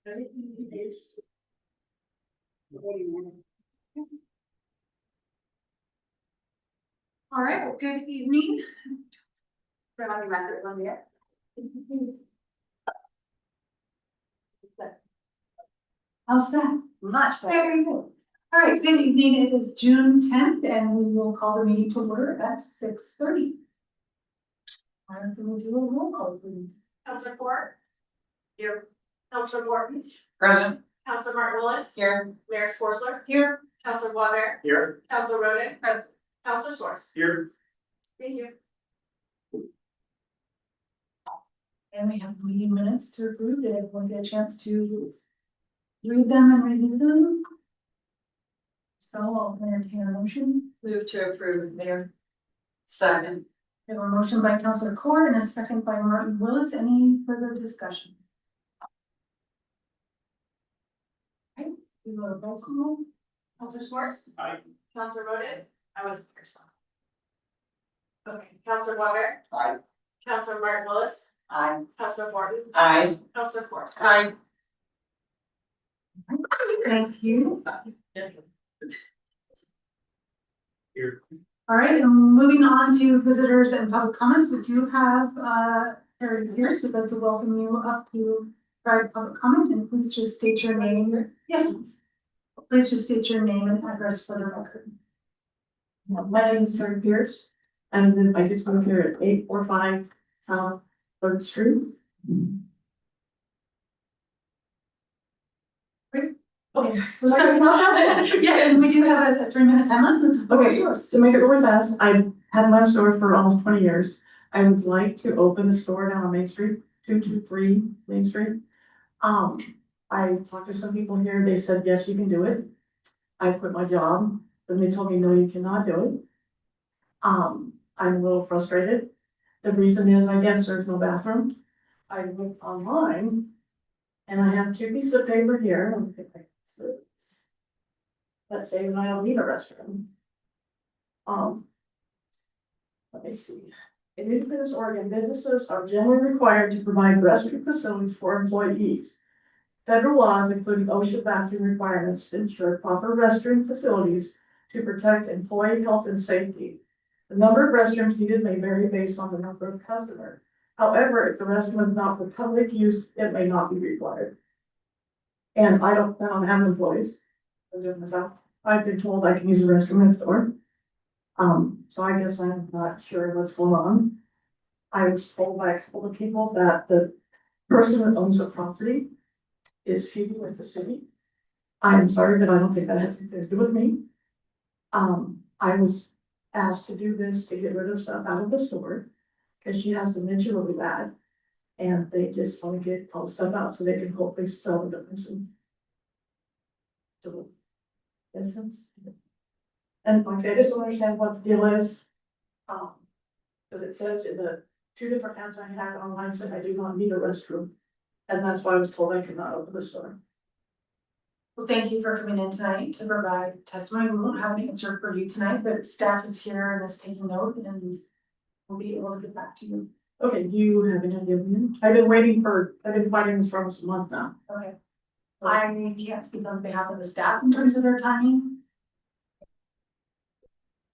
All right, well, good evening. All set. Much better. There you go. All right, good evening. It is June 10th and we will call the meeting to order at 6:30. Can we do a roll call, please? Councilor Ford. Here. Councilor Morton. Present. Councilor Martin Willis. Here. Mayor Sforza. Here. Councilor Waver. Here. Councilor Roden. Present. Councilor Source. Here. Thank you. And we have meeting minutes to approve. Did everyone get a chance to read them and review them? So I'll entertain a motion. Move to approve, Mayor. Second. We have a motion by Councilor Cord and a second by Martin Willis. Any further discussion? Okay, do a roll call. Councilor Source. Aye. Councilor Roden. I was first. Okay, Councilor Waver. Aye. Councilor Martin Willis. Aye. Councilor Morton. Aye. Councilor Ford. Aye. Thank you. Here. All right, and moving on to visitors and public comments, we do have Terry here, so we'd like to welcome you up to provide public comment, and please just state your name. Yes. Please just state your name and address for the record. My name is Terry Pierce, and I just moved here at 845 South 3rd Street. Okay, well, sorry about that. Yeah, and we do have a 3-minute time limit. Okay, Yours. to make it really fast, I've had my store for almost 20 years. I would like to open the store down on Main Street, 223 Main Street. I talked to some people here, they said, yes, you can do it. I quit my job, then they told me, no, you cannot do it. I'm a little frustrated. The reason is, I guess there's no bathroom. I went online and I have 2 pieces of paper here. Let me think I can see this. That say that I don't need a restroom. Let me see. In Independence, Oregon, businesses are generally required to provide restroom facilities for employees. Federal laws, including OSHA bathroom requirements, ensure proper restroom facilities to protect employee health and safety. The number of restrooms needed may vary based on the number of customers. However, if the restroom is not for public use, it may not be required. And I don't plan on having employees. I'm doing myself. I've been told I can use the restroom next door. So I guess I'm not sure what's going on. I was told by a couple of people that the person that owns the property is feuding with the city. I'm sorry, but I don't think that has anything to do with me. I was asked to do this to get rid of stuff out of the store because she has dementia really bad. And they just want to get all the stuff out so they can hopefully sell it to person. So, in essence. And like I say, I just don't understand what the deal is. Because it says in the 2 different ads I had online said I do not need a restroom. And that's why I was told I could not open the store. Well, thank you for coming in tonight to provide testimony. We won't have an answer for you tonight, but staff is here and is taking note and we'll be able to get back to you. Okay, do you have an idea? I've been fighting this for almost a month now. Okay. I can't speak on behalf of the staff in terms of their timing.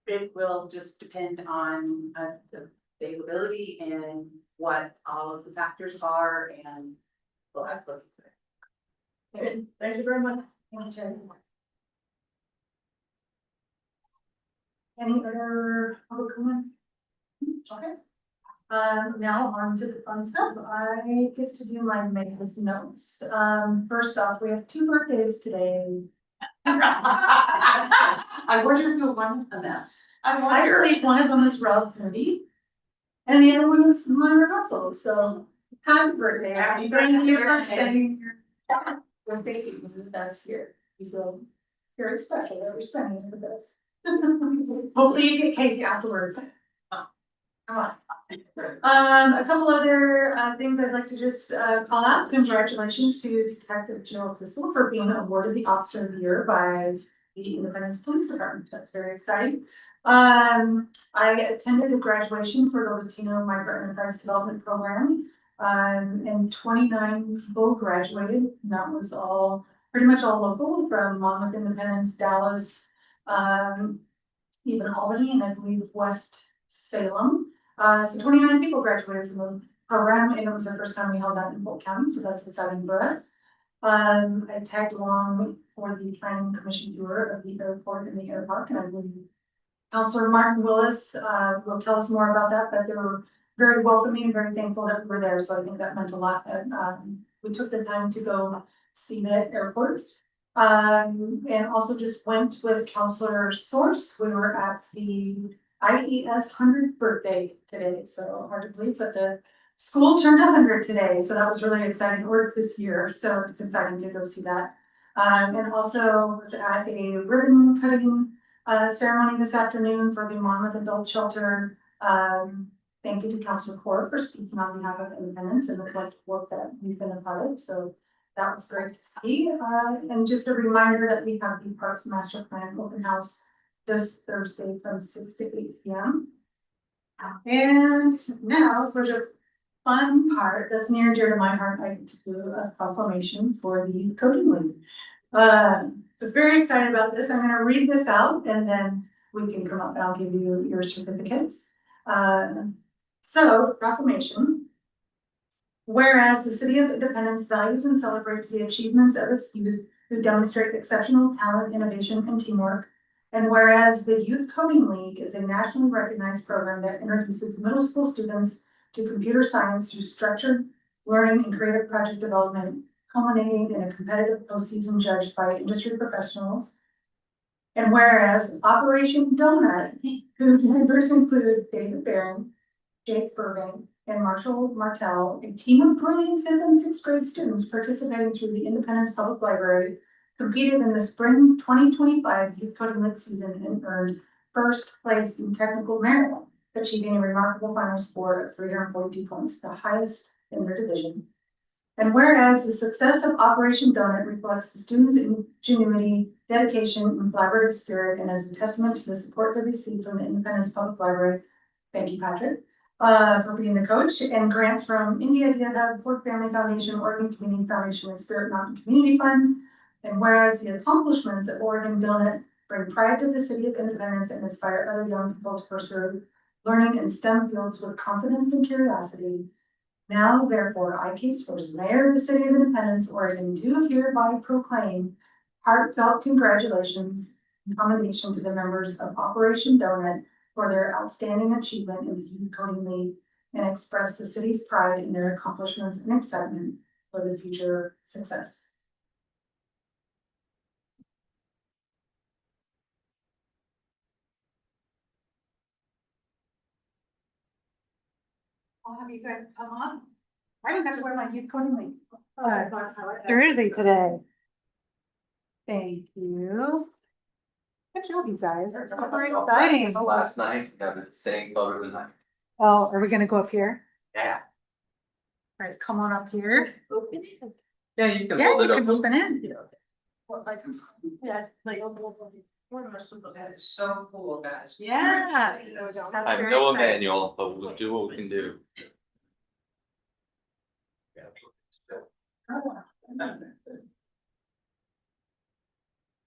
It will just depend on the availability and what all of the factors are, and we'll have to look into it. Okay, thank you very much. Any other public comment? Okay. Now on to the fun stuff. I get to do my maker's notes. First off, we have 2 birthdays today. I wonder if you'll run a mess. I believe one of them is Rob Kennedy. And the other one is Myra Russell, so happy birthday. Happy Thank you birthday. for staying here. We're thanking you with us here. You feel very special that we're spending it with us. Hopefully you get cake afterwards. Come on. A couple other things I'd like to just call out. Congratulations to Detective Joe Thistle for being awarded the Officer of the Year by the Independence Police Department. That's very exciting. I attended a graduation for the Latino Migrant Enterprise Development Program And 29 people graduated, and that was all, pretty much all local, from Monmouth, Independence, Dallas, even Albany, and I believe West Salem. So 29 people graduated from the program, and it was the first time we held that in Polk County, so that's exciting for us. I tagged along for the planning commission tour of the airport and the air park, and I believe Councilor Martin Willis, will tell us more about that, but they were very welcoming and very thankful that we were there, so I think that meant a lot, that, we took the time to go see the airports. And also just went with Councilor Source, we were at the IES 100th birthday today, so hard to believe, but the school turned 100 today, so that was really exciting work this year, so it's exciting to go see that. And also was at a ribbon cutting ceremony this afternoon for the Monmouth Adult Shelter. Thank you to Councilor Core for speaking on behalf of Independence and the collective work that we've been a part of, so that was great to see. And just a reminder that we have the Parks Master Plan open house this Thursday from 6 to 8 p.m. And now for the fun part that's near and dear to my heart, I get to do a proclamation for the Coding League. So very excited about this. I'm gonna read this out and then we can come up and I'll give you your certificates. So proclamation. Whereas the City of Independence values and celebrates the achievements of its youth who demonstrate exceptional talent, innovation, and teamwork. And whereas the Youth Coding League is a nationally recognized program that introduces middle school students to computer science through structured learning and creative project development, culminating in a competitive postseason judged by industry professionals. And whereas Operation Donut, whose members include David Barron, Jake Burbank, and Marshall Martell, a team of brilliant 5th and 6th grade students participating through the Independence Public Library, competed in the spring 2025 Youth Coding League season and earned first place in technical merit, achieving a remarkable final score of 342 points, the highest in their division. And whereas the success of Operation Donut reflects the students' ingenuity, dedication, and collaborative spirit, and is a testament to the support they receive from the Independence Public Library. Thank you, Patrick, for being the coach, and grants from India Hub, Ford Family Foundation, Oregon Community Foundation, and Spirit Mountain Community Fund. And whereas the accomplishments of Oregon Donut bring pride to the City of Independence and inspire other young people to pursue learning in STEM fields with confidence and curiosity. Now, therefore, I, Kate Source, Mayor of the City of Independence, Oregon, do hereby proclaim heartfelt congratulations and commendation to the members of Operation Donut for their outstanding achievement in the Youth Coding League and express the city's pride in their accomplishments and excitement for the future success. I'll have you guys come on. I haven't got to wear my Youth Coding League jersey today. Thank you. Good job, you guys. That's so very exciting. Last night, got the same photo tonight. Oh, are we gonna go up here? Yeah. Guys, come on up here. Yeah, you can Yeah, hold you it can up. open it. Yeah, like. That is so cool, guys. Yeah. I'm no Emmanuel, but we'll do what we can do.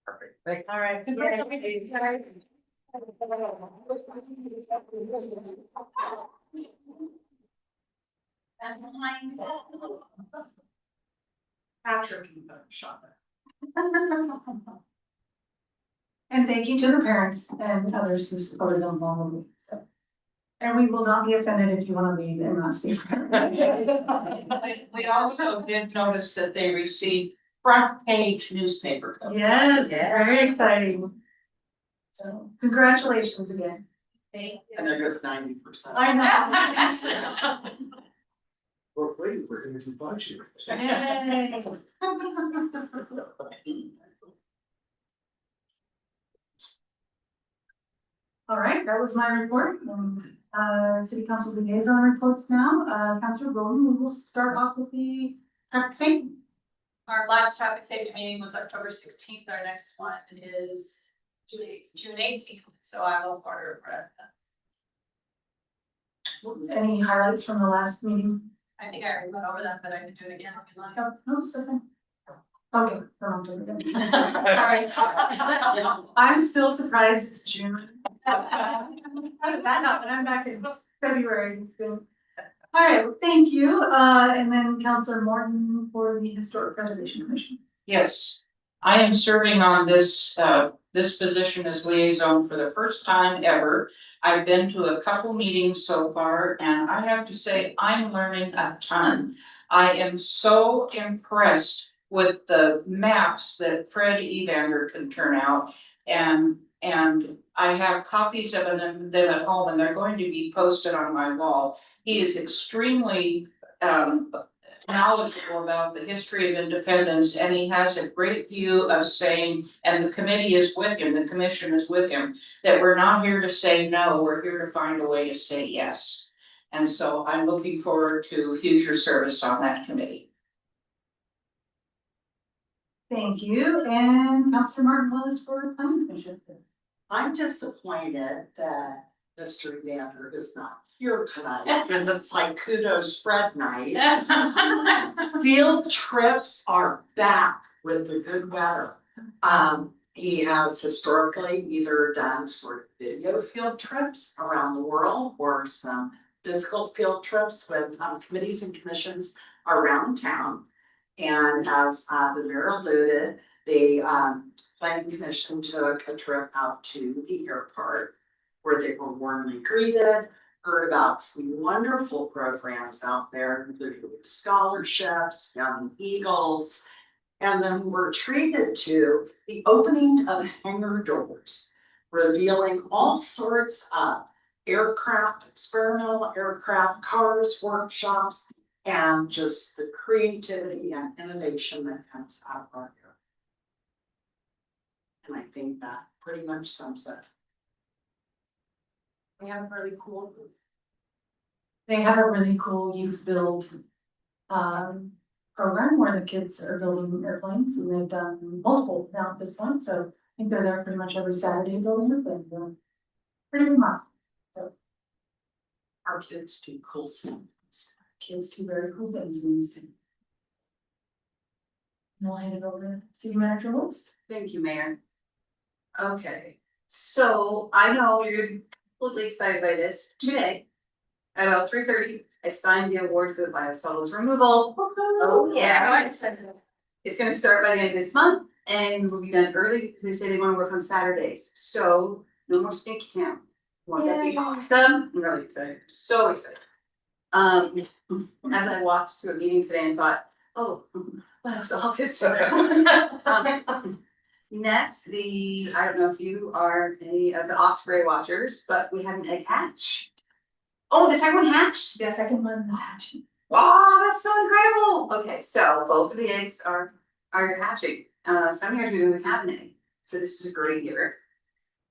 Perfect. All right. And behind. Patrick, you better shop it. And thank you to the parents and others who supported them along the way, so. And we will not be offended if you wanna leave and not see. We also did notice that they received front page newspaper coverage. Yes, very exciting. So, congratulations again. And they're just 90%. I know. Well, wait, we're gonna do budget. Yay. All right, that was my report. City Council liaison reports now. Councilor Golden, we will start off with the traffic safety. Our last traffic safety meeting was October 16th, our next one is June 18th, so I will order for that. Any highlights from the last meeting? I think I already went over that, but I can do it again if you like. No, that's fine. Okay, I'm doing it again. Alright. I'm still surprised it's June. I'm back in February soon. Alright, well, thank you, and then Counselor Morton for the Historic Preservation Commission. Yes, I am serving on this position as liaison for the first time ever. I've been to a couple meetings so far, and I have to say, I'm learning a ton. I am so impressed with the maps that Fred Evander can turn out. And I have copies of them at home, and they're going to be posted on my wall. He is extremely knowledgeable about the history of independence, and he has a great view of saying, and the committee is with him, the commission is with him, that we're not here to say no, we're here to find a way to say yes. And so I'm looking forward to future service on that committee. Thank you, and Counselor Martin Willis for Planning Commission. I'm disappointed that Mr. Evander is not here tonight, because it's like kudos Fred night. Field trips are back with the good weather. He has historically either done sort of video field trips around the world or some physical field trips with committees and commissions around town. And as the mayor alluded, the planning commission took a trip out to the airport where they were warmly greeted, heard about some wonderful programs out there, including scholarships, Young Eagles, and then were treated to the opening of hangar doors, revealing all sorts of aircraft, experimental aircraft, cars, workshops, and just the creativity and innovation that comes out of our area. And I think that pretty much sums it. They have a really cool. They have a really cool youth build program where the kids are building airplanes, and they've done multiple now at this point, so I think they're there pretty much every Saturday building airplanes. Pretty remarkable. So Our kids do cool things. kids do very cool things in this thing. And I'll hand it over to City Manager Willis. Thank you, Mayor. Okay, so I know you're gonna be completely excited by this. Today, at about 3:30, I signed the award for the biosolids removal. Oh, yeah. It's gonna start by the end of this month and will be done early because they say they wanna work on Saturdays. So no more stinky town. Want that to be awesome? I'm really excited, so excited. As I walked to a meeting today and thought, oh, biosolids. Next, I don't know if you are any of the Osprey watchers, but we have an egg hatch. Oh, the second one hatched? The second one is hatching. Wow, that's so incredible. Okay, so both of the eggs are hatching. Some years we don't even have an egg, so this is a great year.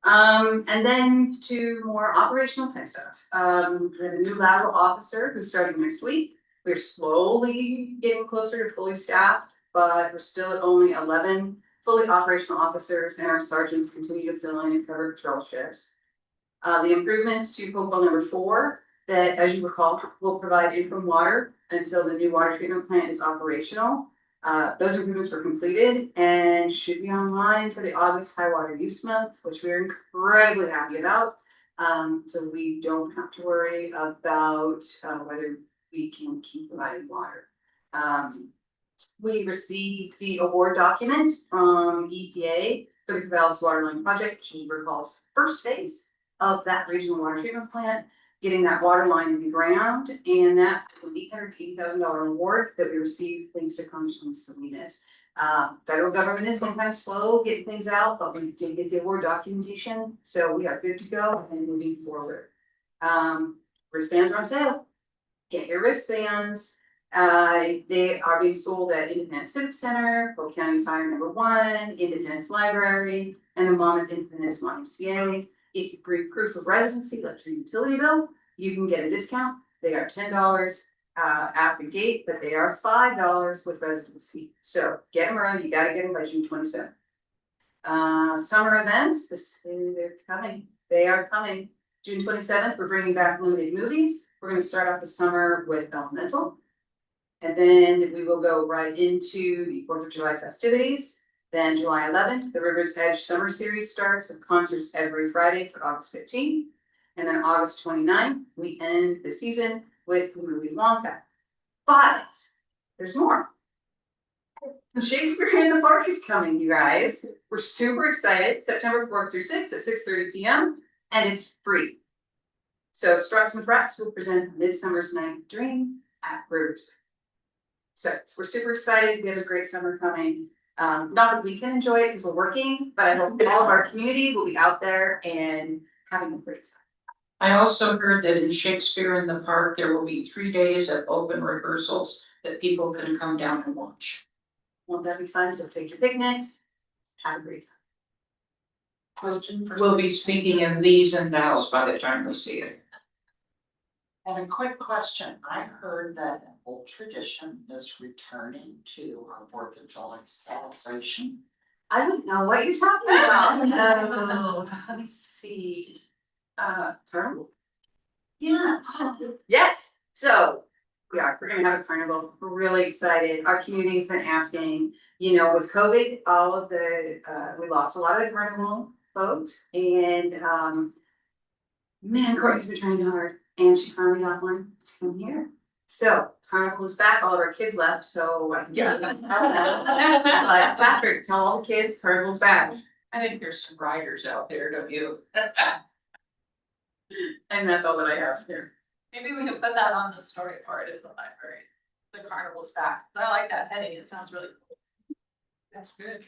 And then to more operational type stuff. We have a new lateral officer who's starting next week. We're slowly getting closer to fully staffed, but we're still at only 11 fully operational officers, and our sergeants continue to fill in and cover patrol shifts. The improvements to Hopewell number 4, that, as you recall, will provide interim water until the new water treatment plant is operational. Those improvements were completed and should be online for the August high water use month, which we're incredibly happy about. So we don't have to worry about whether we can keep providing water. We received the award documents from EPA for the Corvallis Waterline Project, which is recall's first phase of that regional water treatment plant, getting that water line in the ground, and that is an $880,000 award that we received thanks to Congressman Salinas. Federal government is kind of slow getting things out, but we did get the award documentation, so we are good to go and moving forward. Wristbands are on sale. Get your wristbands. They are being sold at Independence Civic Center, Polk County Fire number 1, Independence Library, and the Monmouth Independence YMCA. If you bring proof of residency, like your utility bill, you can get a discount. They are $10 at the gate, but they are $5 with residency. So get them around, you gotta get them by June 27th. Summer events, they're coming, they are coming. June 27th, we're bringing back limited movies. We're gonna start off the summer with Elemental. And then we will go right into the 4th of July festivities. Then July 11th, the River's Edge Summer Series starts with concerts every Friday for August 15th. And then August 29th, we end the season with the movie Wonka. But there's more. Shakespeare in the Park is coming, you guys. We're super excited. September 4th through 6th at 6:30 p.m. and it's free. So Struts and Frats will present Midsummer's Night Dream at Rivers. So we're super excited. We have a great summer coming. Not that we can enjoy it because we're working, but I hope all of our community will be out there and having a great time. I also heard that in Shakespeare in the Park, there will be 3 days of open rehearsals that people can come down and watch. Won't that be fun? So take your picnics, have a great time. Question for. We'll be speaking in these and thous by the time we see it. And a quick question, I heard that an old tradition is returning to our 4th of July celebration. I don't know what you're talking about. Let me see. Carnival? Yes. Yes, so we're gonna have a carnival. We're really excited. Our community's been asking, you know, with COVID, all of the, we lost a lot of the carnival folks and, man, Courtney's been trying hard and she finally got one to come here. So carnival is back, all of our kids left, so I can get Patrick, tell all the kids carnival's back. I think there's some riders out there, don't you? And that's all that I have here. Maybe we could put that on the story part of the library. The carnival's back. I like that heading. It sounds really cool. That's good.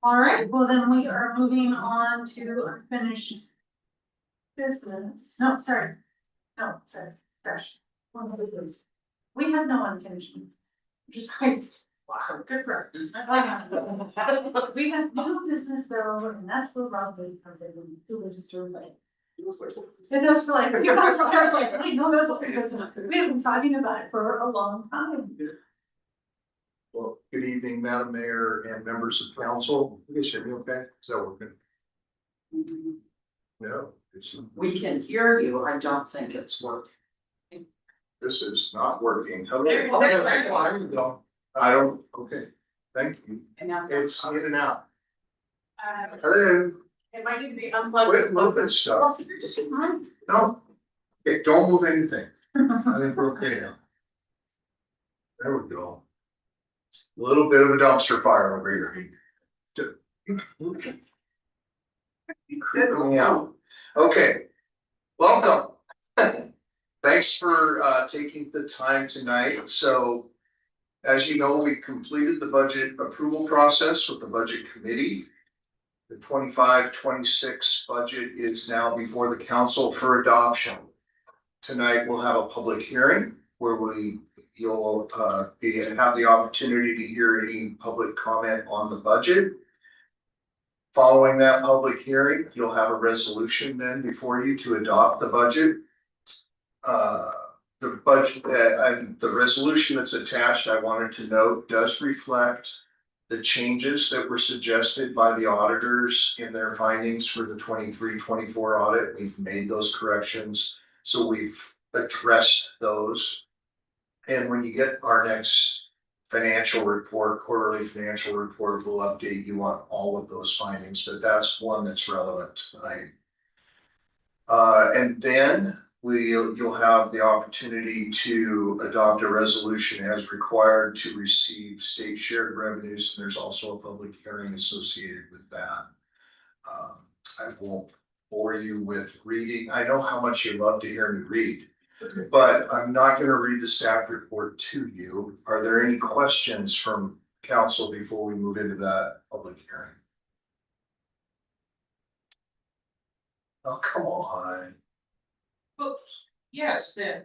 All right, well then we are moving on to unfinished business. No, sorry. No, sorry, gosh. One of those. We have no unfinished business, which is great. Wow, good for us. We have new business though, and that's where Rob Lee comes in, and do the survey. It does feel like, that's what I was like, wait, no, that's okay, that's not, we have been talking about it for a long time. Well, good evening, Madam Mayor and members of council. You guys hear me okay? Is that working? No, We can hear you, I don't think it's working. this is not working. There- Hello? there- There you go. I don't, okay, thank you. And now It's in and out. Uh, Hello, It might need to be unplugged. quit moving stuff. Well, you're just fine. No, okay, don't move anything. I think we're okay now. There we go. A little bit of a dumpster fire over here. Creeping me out. Okay, welcome. Thanks for taking the time tonight. So as you know, we've completed the budget approval process with the budget committee. The 25-26 budget is now before the council for adoption. Tonight, we'll have a public hearing where you'll have the opportunity to hear any public comment on the budget. Following that public hearing, you'll have a resolution then before you to adopt the budget. The budget and the resolution that's attached, I wanted to note, does reflect the changes that were suggested by the auditors in their findings for the 23-24 audit. We've made those corrections, so we've addressed those. And when you get our next financial report, quarterly financial report, we'll update you on all of those findings, but that's one that's relevant tonight. And then you'll have the opportunity to adopt a resolution as required to receive state shared revenues, and there's also a public hearing associated with that. I won't bore you with reading. I know how much you love to hear me read, but I'm not gonna read the staff report to you. Are there any questions from council before we move into that public hearing? Oh, come on. Oops, yes, then.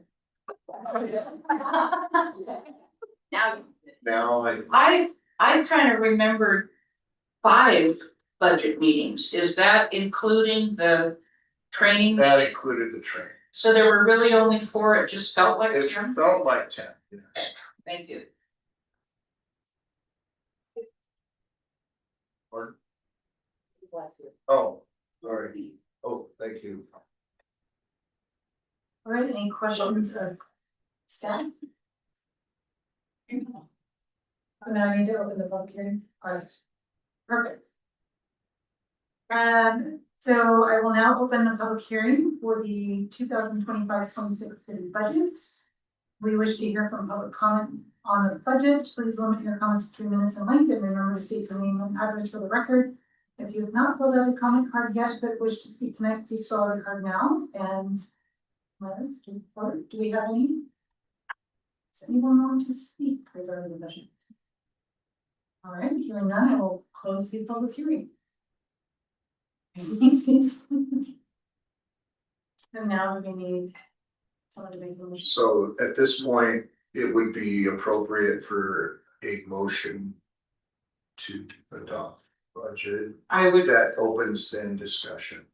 Now, Now I kind of remembered 5 budget meetings. Is that including the training? that included the training. So there were really only 4, it just felt like It 10? felt like 10. Thank you. Pardon? Oh, sorry. Oh, thank you. All right, any questions of Staff? So now I need to open the public hearing. Alright. Perfect. So I will now open the public hearing for the 2025-26 city budgets. We wish to hear from public comment on the budget. Please limit your comments to 3 minutes in length and remember to state your name and address for the record. If you have not filled out a comment card yet, but wish to speak tonight, please fill out a card now. And do we have any? Does anyone want to speak regarding the budget? All right, hearing none, I will close the public hearing. So now we need someone to make a motion. So at this point, it would be appropriate for a motion to adopt budget I would that opens then discussion.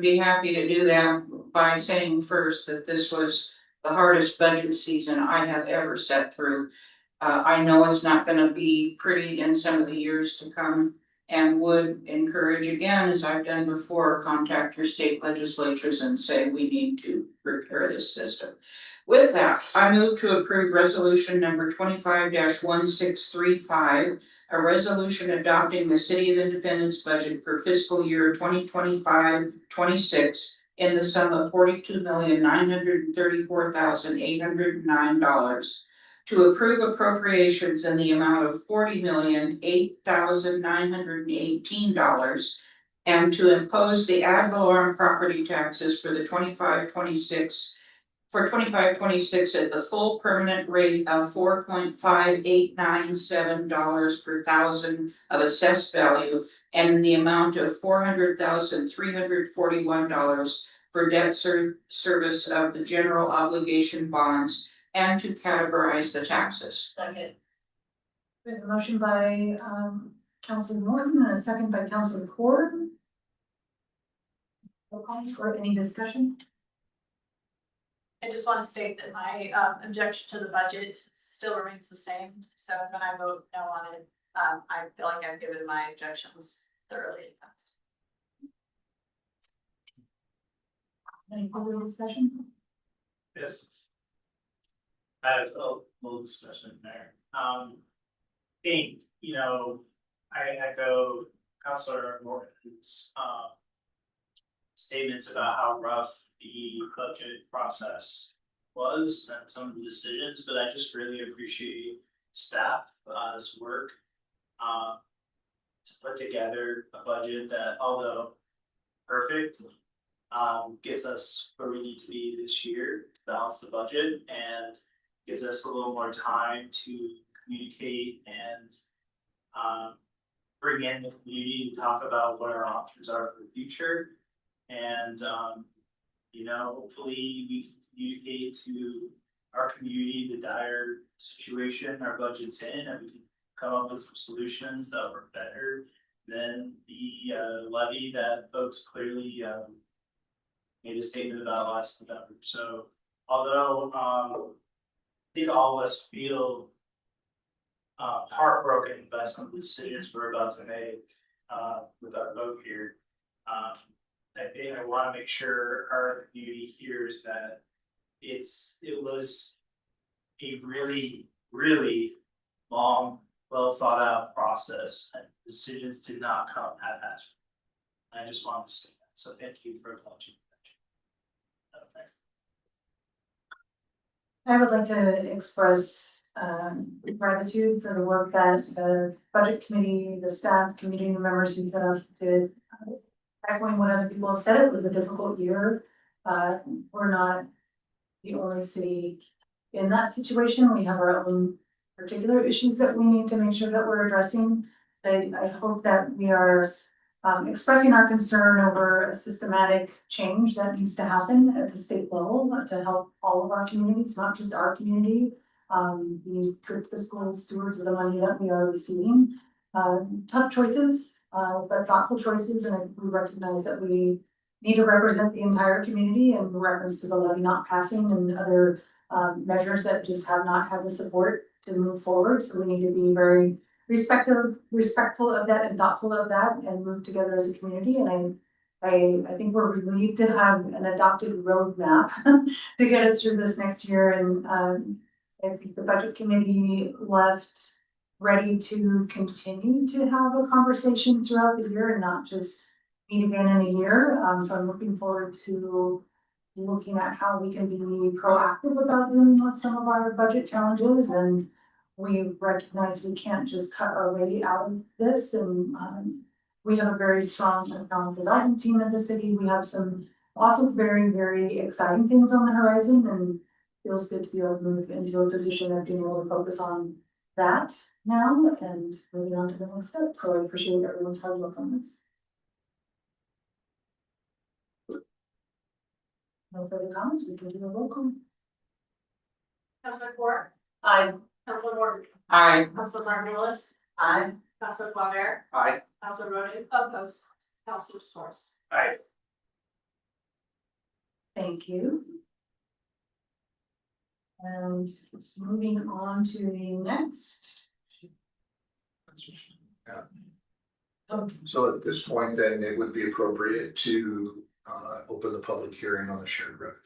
be happy to do that by saying first that this was the hardest budget season I have ever sat through. I know it's not gonna be pretty in some of the years to come, and would encourage again, as I've done before, contact your state legislatures and say we need to repair this system. With that, I move to approve resolution number 25-1635, a resolution adopting the City of Independence budget for fiscal year 2025-26 in the sum of $42,934,809. To approve appropriations in the amount of $40,008,918 and to impose the ad valorem property taxes for the 25-26 at the full permanent rate of $4.5897 per thousand of assessed value and in the amount of $400,341 for debt service of the general obligation bonds and to categorize the taxes. Second. We have a motion by Councilor Morton and a second by Councilor Ford. Or any discussion? I just want to state that my objection to the budget still remains the same, so when I vote no on it, I feel like I've given my objections thoroughly. Any further discussion? Yes. I have a little discussion there. Think, I echo Councilor Morton's statements about how rough the budget process was and some of the decisions, but I just really appreciate staff this work to put together a budget that, although perfect, gets us where we need to be this year, balance the budget, and gives us a little more time to communicate and bring in the community to talk about what our options are for the future. And hopefully we can communicate to our community the dire situation our budget's in, and we can come up with some solutions that work better than the levy that folks clearly made a statement about last November. So although I think all of us feel heartbroken by some of the decisions we're about to make with our vote here, I think I want to make sure our community hears that it was a really, really long, well thought out process, and decisions did not come haphazardly. I just wanted to say that, so thank you for acknowledging that. I would like to express gratitude for the work that the budget committee, the staff, community members who set up did. Echoing what other people have said, it was a difficult year. We're not the only city in that situation. We have our own particular issues that we need to make sure that we're addressing. I hope that we are expressing our concern over a systematic change that needs to happen at the state level to help all of our communities, not just our community. Be good fiscal stewards of the money that we are receiving. Tough choices, but thoughtful choices, and we recognize that we need to represent the entire community in reference to the levy not passing and other measures that just have not had the support to move forward. So we need to be very respectful of that and thoughtful of that and move together as a community. And I think we're relieved to have an adopted roadmap to get us through this next year, and, I think the budget committee left ready to continue to have a conversation throughout the year and not just meet again in a year. So I'm looking forward to looking at how we can be proactive about dealing with some of our budget challenges, and we recognize we can't just cut our way out of this, and we have a very strong economic development team in the city. We have some also very, very exciting things on the horizon, and feels good to be able to move into a position of being able to focus on that now and moving on to the next step. So I appreciate everyone's hard work on this. No further comments, we can do a roll call. Counselor Court, Aye. Counselor Morgan, Aye. Counselor Martin Willis, I, Counselor Claver, Aye. Counselor Roden, opposed, Counselor Source. Aye. Thank you. And moving on to the next. So at this point, then it would be appropriate to open the public hearing on the shared revenue.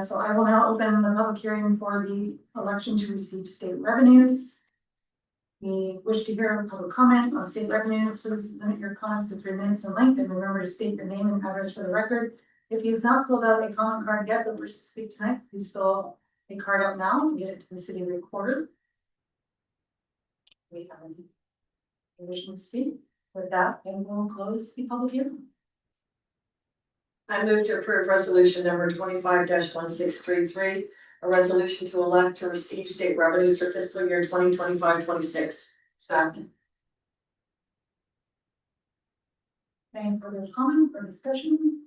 So I will now open the public hearing for the election to receive state revenues. We wish to hear a public comment on state revenue. Please limit your comments to 3 minutes in length, and remember to state your name and address for the record. If you've not filled out a comment card yet but wish to speak tonight, please fill a card out now and get it to the city recorder. We have any wish to speak. With that, then we'll close the public hearing. I move to approve resolution number 25-1633, a resolution to elect to receive state revenues for fiscal year 2025-26. Second. Any further comment or discussion?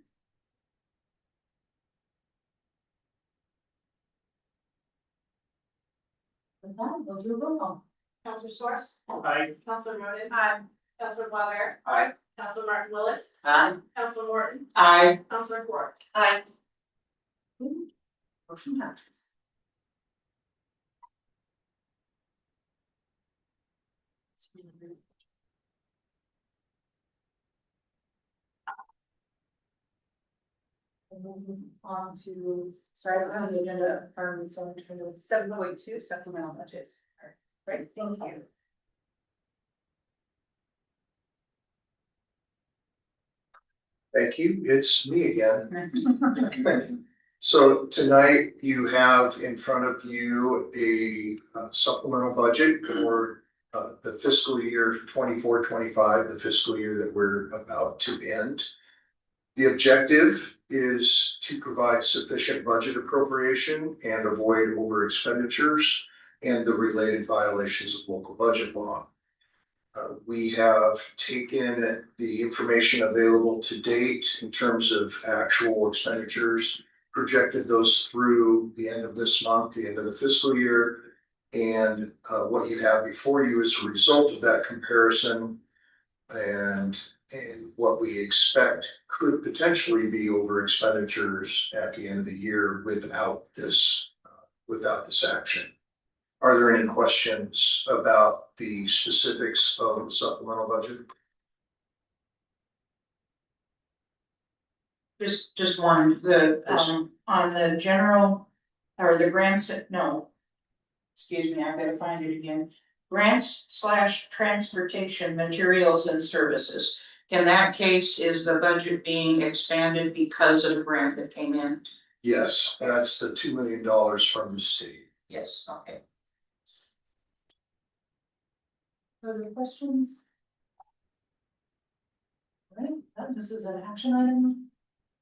With that, we'll do a roll call. Counselor Source, Aye. Counselor Roden, aye. Counselor Claver, Aye. Counselor Martin Willis, I, Counselor Morton, Aye. Counselor Court. Aye. Motion passes. Moving on to, sorry, I don't have the agenda, so I'm trying to 7.2 supplemental budget. All right, great, thank you. Thank you, it's me again. So tonight you have in front of you a supplemental budget for the fiscal year 24-25, the fiscal year that we're about to end. The objective is to provide sufficient budget appropriation and avoid over expenditures and the related violations of local budget law. We have taken the information available to date in terms of actual expenditures, projected those through the end of this month, the end of the fiscal year. And what you have before you is a result of that comparison and what we expect could potentially be over expenditures at the end of the year without this action. Are there any questions about the specifics of the supplemental budget? Just one, on the general, or the grants, no. Excuse me, I've gotta find it again. Grants/transportation materials and services. In that case, is the budget being expanded because of the grant that came in? Yes, and that's the $2 million from the state. Yes, okay. Further questions? All right, this is an action item.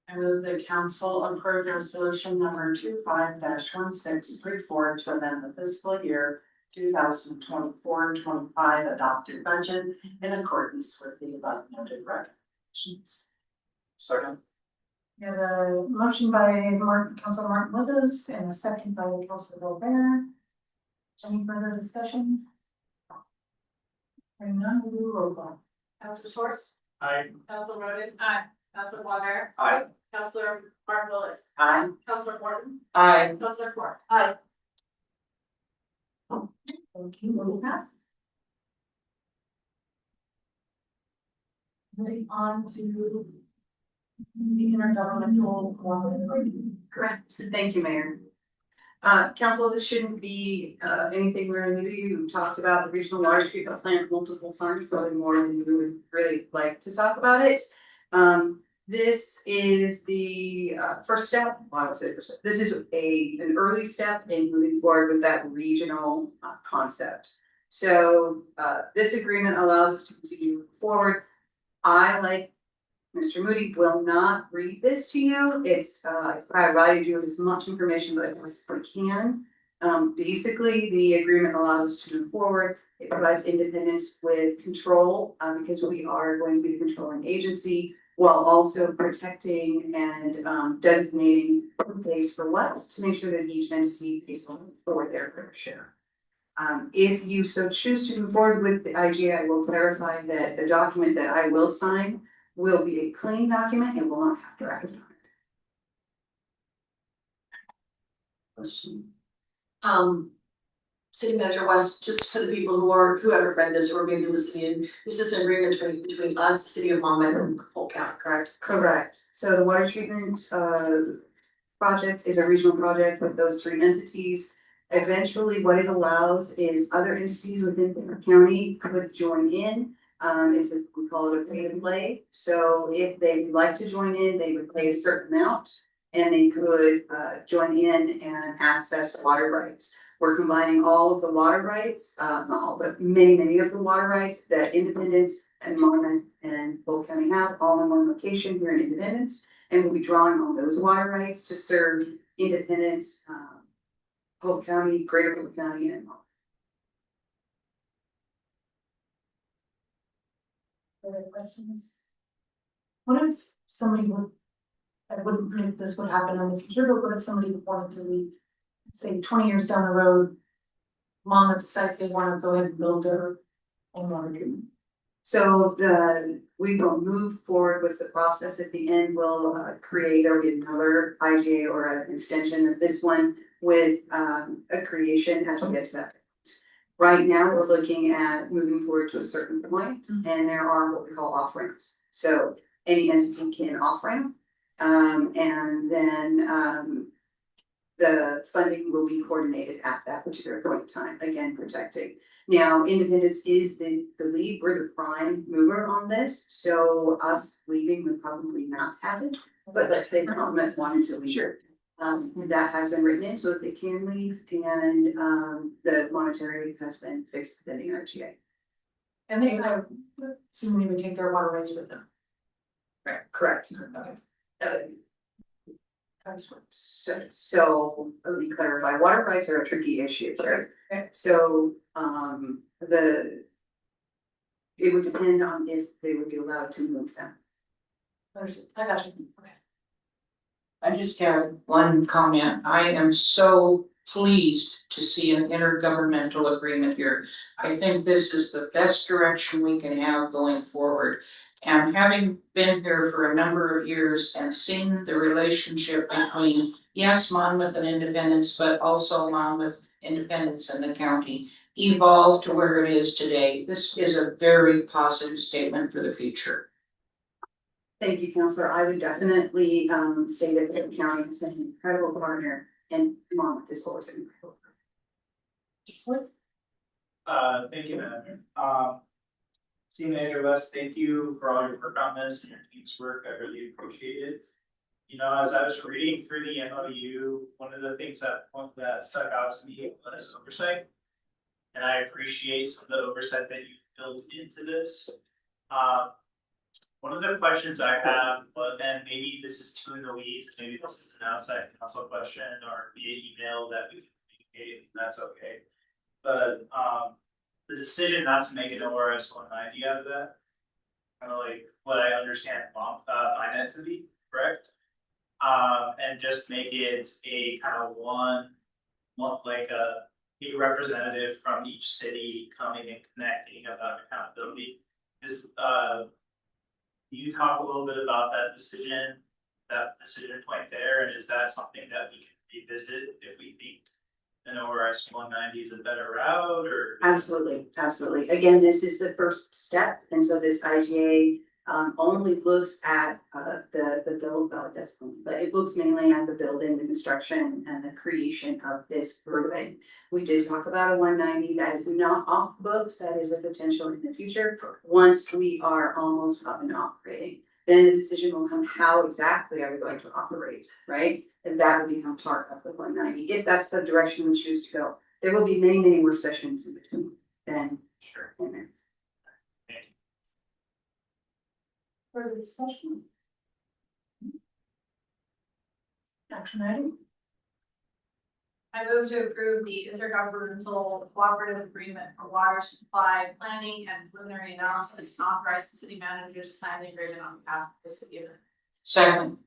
I move the council approve resolution number 25-1634 to amend the fiscal year 2024-25 adopted budget in accordance with the above noted recommendations. Second. We have a motion by Councilor Martin Willis and a second by Councilor Robert. Any further discussion? Hearing none, we'll do a roll call. Counselor Source, Aye. Counselor Roden, aye. Counselor Claver, Aye. Counselor Martin Willis, I, Counselor Morton, Aye. Counselor Court. Thank you, motion passes. moving on to the intergovernmental cooperative. Correct, thank you, Mayor. Council, this shouldn't be anything really new to you. We talked about the regional water treatment plant multiple times, probably more than you would really like to talk about it. This is the first step, well, I would say first step. This is an early step in moving forward with that regional concept. So this agreement allows us to continue forward. I, like Mr. Moody, will not read this to you. It's I provided you with as much information as I possibly can. Basically, the agreement allows us to move forward. It provides independence with control, because we are going to be the controlling agency, while also protecting and designating who pays for what, to make sure that each entity pays for their fair share. If you so choose to move forward with the IGA, I will clarify that the document that I will sign will be a clean document and will not have to ratify it. City Manager West, just for the people who haven't read this or maybe listening, this is an agreement between us, the City of Monmouth and Polk County, correct? Correct. So the water treatment project is a regional project with those three entities. Eventually, what it allows is other entities within the county could join in. We call it a pay to play. So if they would like to join in, they would pay a certain amount and they could join in and access water rights. We're combining all of the water rights, not all, but many of the water rights that Independence and Monmouth and Polk County have all in one location here in Independence. And we'll be drawing on those water rights to serve Independence, Polk County, Greater Polk County, and Monmouth. Other questions? What if somebody would, I wouldn't predict this would happen in the future, but what if somebody wanted to leave, say 20 years down the road, Monmouth decides they wanna go ahead and build their own water treatment? So we will move forward with the process. At the end, we'll there'll be another IGA or an extension of this one with a creation as we get to that. Right now, we're looking at moving forward to a certain point, and there are what we call off ramps. So any entity can off ramp, and then the funding will be coordinated at that particular point in time, again, protecting. Now, Independence is the lead, we're the prime mover on this, so us leaving would probably not happen. But let's say Monmouth wanted to leave. Sure. That has been written in so that they can leave, and the monetary has been fixed within the RGA. And they, I assume they would take their water rights with them. Correct. Okay. So let me clarify, water rights are a tricky issue, right? Okay. So it would depend on if they would be allowed to move them. Understood. I got you. Okay. I just have one comment. I am so pleased to see an intergovernmental agreement here. I think this is the best direction we can have going forward. And having been here for a number of years and seen the relationship between, yes, Monmouth and Independence, but also Monmouth, Independence and the county evolve to where it is today, this is a very positive statement for the future. Thank you, Counselor. I would definitely say that the county has been an incredible partner, and Monmouth is always an incredible partner. Thank you, Madam. City Manager West, thank you for all your work on this and your team's work. I really appreciate it. You know, as I was reading through the MOU, one of the things that stuck out to me was oversight. And I appreciate some of the oversight that you've built into this. One of the questions I have, and maybe this is too in the weeds, maybe this is an outside council question or via email that we can communicate, and that's okay. But the decision not to make an ORS 190 out of that, kind of like what I understand finance to be, correct? And just make it a kind of one like a representative from each city coming and connecting about accountability. You talk a little bit about that decision point there, and is that something that we can revisit if we think an ORS 190 is a better route, or? Absolutely. Again, this is the first step, and so this IGA only looks at the build, but it looks mainly at the building, the construction and the creation of this grouping. We did talk about a 190 that is not off the books, that is a potential in the future, once we are almost up and operating. Then the decision will come, how exactly are we going to operate, right? And that will become part of the 190, if that's the direction we choose to go. There will be many, many more sessions in between then. Sure. Further discussion? Action item? I move to approve the intergovernmental cooperative agreement for water supply planning and preliminary analysis, and authorize the city manager to sign the agreement on behalf of the city of Renewal. Second.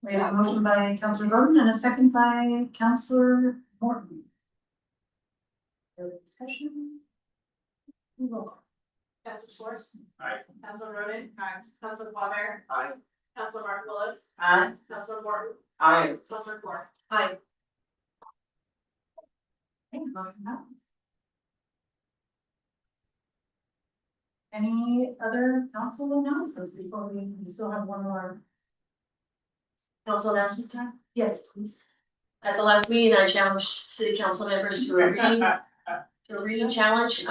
We have a motion by Councilor Roden and a second by Councilor Morton. Further discussion? Roll call. Councilor Schwartz. Aye. Councilor Roden. Aye. Councilor Waver. Aye. Councilor Mark Willis. Aye. Councilor Morton. Aye. Councilor Court. Hi, Okay, motion passes. Any other council announcements before we still have one more? council announcement time. Yes, please. At the last meeting, I challenged city council members to a reading challenge,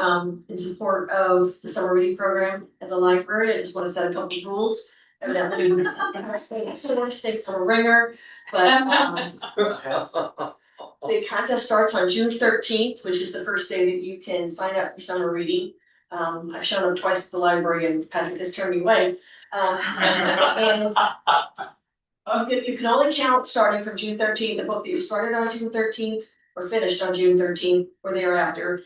in support of the summer reading program at the library. I just wanna set a couple of rules. Evidently, sort of stakes on a ringer, but, the contest starts on June 13th, which is the first day that you can sign up for summer reading. I've shown up twice at the library and Patrick has turned me away. And you can only count starting from June 13th, the book that you started on June 13th or finished on June 13th or thereafter.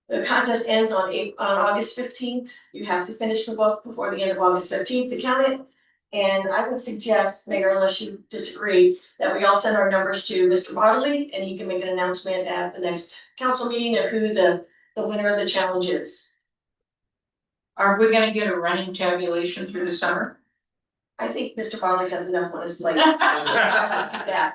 The contest ends on August 15th. You have to finish the book before the end of August 15th to count it. And I would suggest, Mayor, unless you disagree, that we all send our numbers to Mr. Bodley and he can make an announcement at the next council meeting of who the winner of the challenge is. Are we gonna get a running tabulation through the summer? I think Mr. Bodley has enough on his plate. Yeah,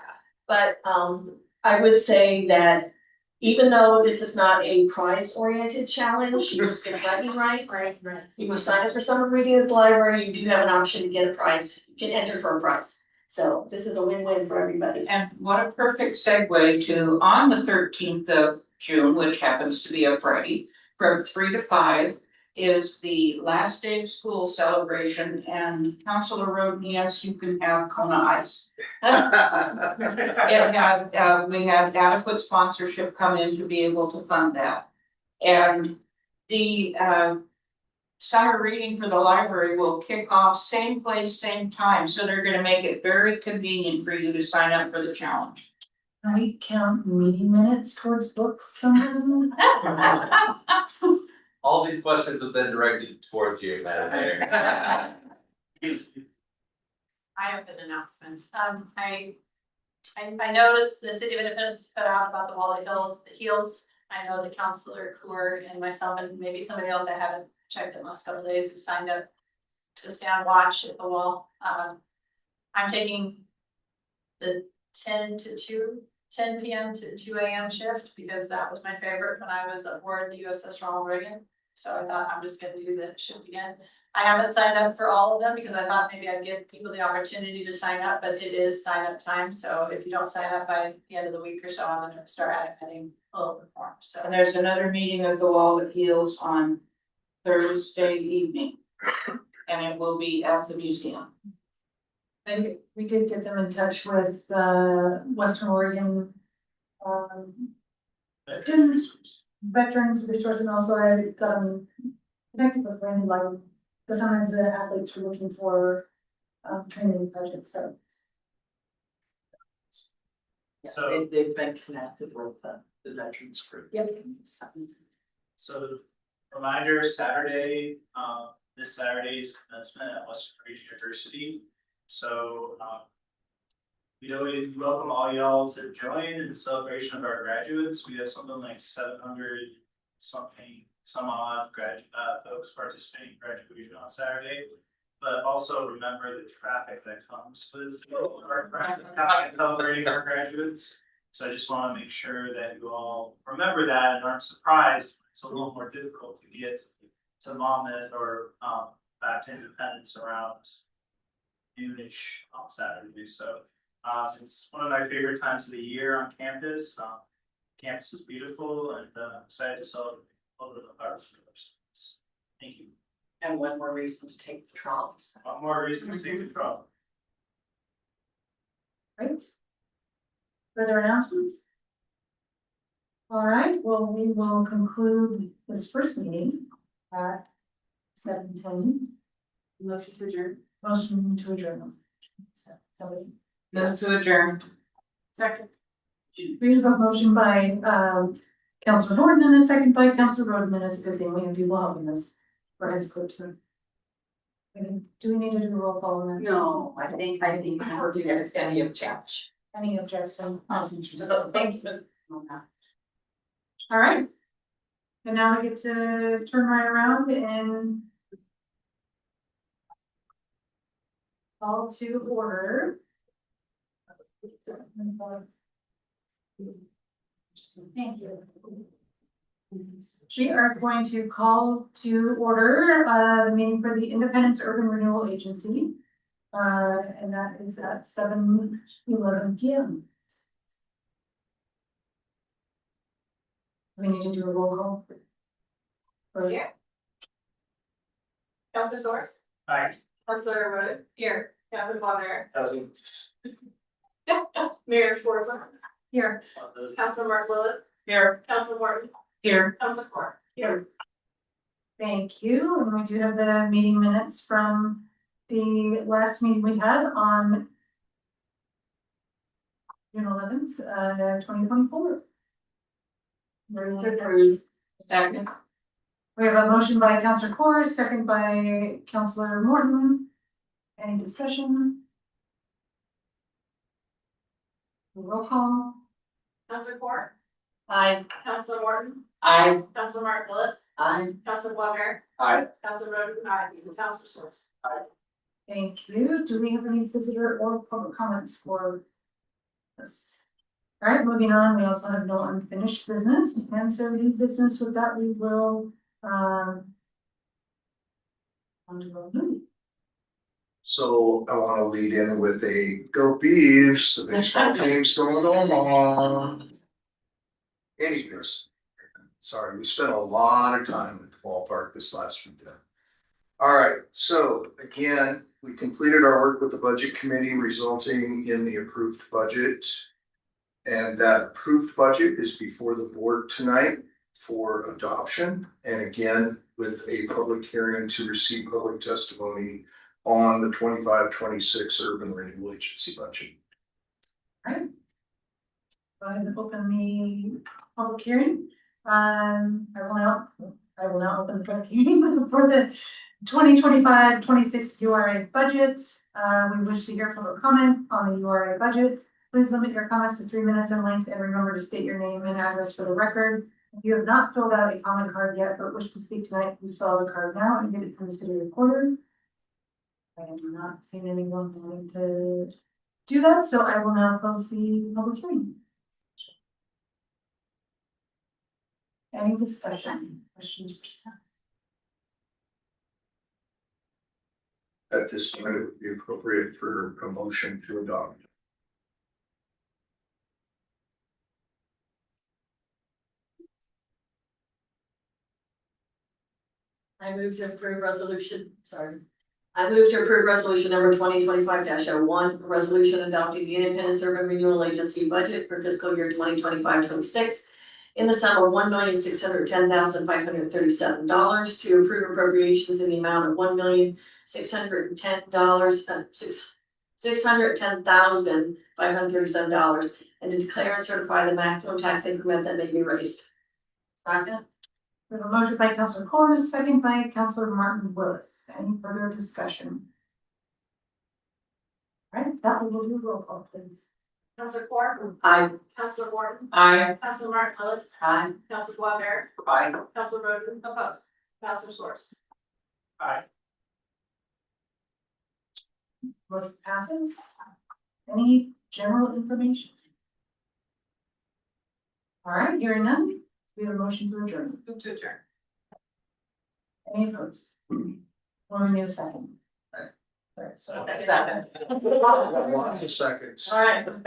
but I would say that even though this is not a prize-oriented challenge, you must get bragging rights. Right. If you sign up for summer reading at the library, you do have an option to get a prize, you can enter for a prize. So this is a win-win for everybody. And what a perfect segue to, on the 13th of June, which happens to be a Friday, from 3 to 5, is the last day of school celebration, and Councilor Roden, yes, you can have Kona Ice. We have adequate sponsorship come in to be able to fund that. And the summer reading for the library will kick off same place, same time, so they're gonna make it very convenient for you to sign up for the challenge. Can we count meeting minutes towards books somehow? All these questions have been directed towards you, Madam Mayor. I have an announcement. I noticed the city of Independence has put out about the Wally Hills. I know the Councilor Coor and myself and maybe somebody else I haven't checked in the last couple of days have signed up to stand watch at the wall. I'm taking the 10 p.m. to 2 a.m. shift because that was my favorite when I was aboard the USS Ronald Reagan. So I thought I'm just gonna do the shift again. I haven't signed up for all of them because I thought maybe I'd give people the opportunity to sign up, but it is sign up time. So if you don't sign up by the end of the week or so, I'm gonna start adding a little bit more, so. And there's another meeting of the Wall that Heals on Thursday evening. And it will be at the museum. And we did get them in touch with Western Oregon students, veterans resource, and also I got them connected with Randy, like, because sometimes the athletes were looking for training projects, so. So, They've been connected with the veterans group. Yep. so reminder, Saturday, this Saturday is commencement at Western Reserve University. So, we welcome all y'all to join in the celebration of our graduates. We have something like 700 something, some odd folks participating in graduation on Saturday. But also remember the traffic that comes with our celebrating our graduates. So I just wanna make sure that you all remember that and aren't surprised. It's a little more difficult to get to Monmouth or back to Independence around noonish on Saturday, so it's one of my favorite times of the year on campus. Campus is beautiful and I'm excited to celebrate all of the art for our students. Thank you. And one more reason to take the trolleys. One more reason to take the trouble. Right? Further announcements? All right, well, we will conclude this first meeting at 7:10. Motion to adjourn. Motion to adjourn. Somebody. Move to adjourn. Second. We have a motion by Councilor Norton and a second by Councilor Rodman. It's a good thing we have people helping us for heads clips. Do we need to do a roll call on that? No, I think. Or do you guys any objection? Any objection? So, thank you. All right. And now we get to turn right around and call to order. Thank you. We are going to call to order the meeting for the Independence Urban Renewal Agency. And that is at 7:11 p.m. We need to do a roll call. Yeah. Councilor Source, Hi. Councilor Rhoda, here, Councilor Bonner, Housing. Mayor Schwarzman, Here. Councilor Mark Willis, Here. Councilor Morton, Here. Councilor Court. Here. Thank you, and we do have the meeting minutes from the last meeting we had on June 11th, 2024. Second. We have a motion by Councilor Corr, second by Councilor Morton. Any discussion? Roll call. Councilor Court, Aye. Councilor Morton, Aye. Councilor Mark Willis, Aye. Councilor Bonner, Aye. Councilor Rhoda, aye, Councilor Source. Thank you. Do we have any visitor or public comments for this? All right, moving on, we also have no unfinished business, and so new business with that, we will, on to the movie. So I wanna lead in with a go Beavs, the baseball team's going on. Anyways, sorry, we spent a lot of time at the ballpark this last weekend. Alright, so again, we completed our work with the budget committee resulting in the approved budget. And that approved budget is before the board tonight for adoption. And again, with a public hearing to receive public testimony on the 25-26 Urban Renewal Agency budget. Right. Go ahead and open the public hearing. I will now open the public hearing for the 2025-26 URA budget. We wish to hear public comment on the URA budget. Please limit your comments to 3 minutes in length and remember to state your name and address for the record. If you have not filled out a comment card yet but wish to speak tonight, please fill out the card now and get it to the city recorder. I have not seen anyone wanting to do that, so I will now close the public hearing. Any discussion, questions for staff? At this point, it would be appropriate for a motion to adopt. I move to approve resolution, sorry. I move to approve resolution number 2025-01, a resolution adopting the Independence Urban Renewal Agency budget for fiscal year 2025-26 in the sum of $1,610,537 to approve appropriations in the amount of $1,610,537 and to declare and certify the maximum tax increment that may be raised. Second. We have a motion by Councilor Corr, second by Councilor Martin Willis. Any further discussion? All right, that we will do roll call, please. Councilor Court, Aye. Councilor Morton, Aye. Councilor Mark Willis, Aye. Councilor Bonner, Aye. Councilor Rhoda, opposed, Councilor Source. Aye. Motion passes. Any general information? All right, hearing none, we have a motion to adjourn. Move to adjourn. Any opposed? Or need a second. So Second. Lots of seconds. Alright.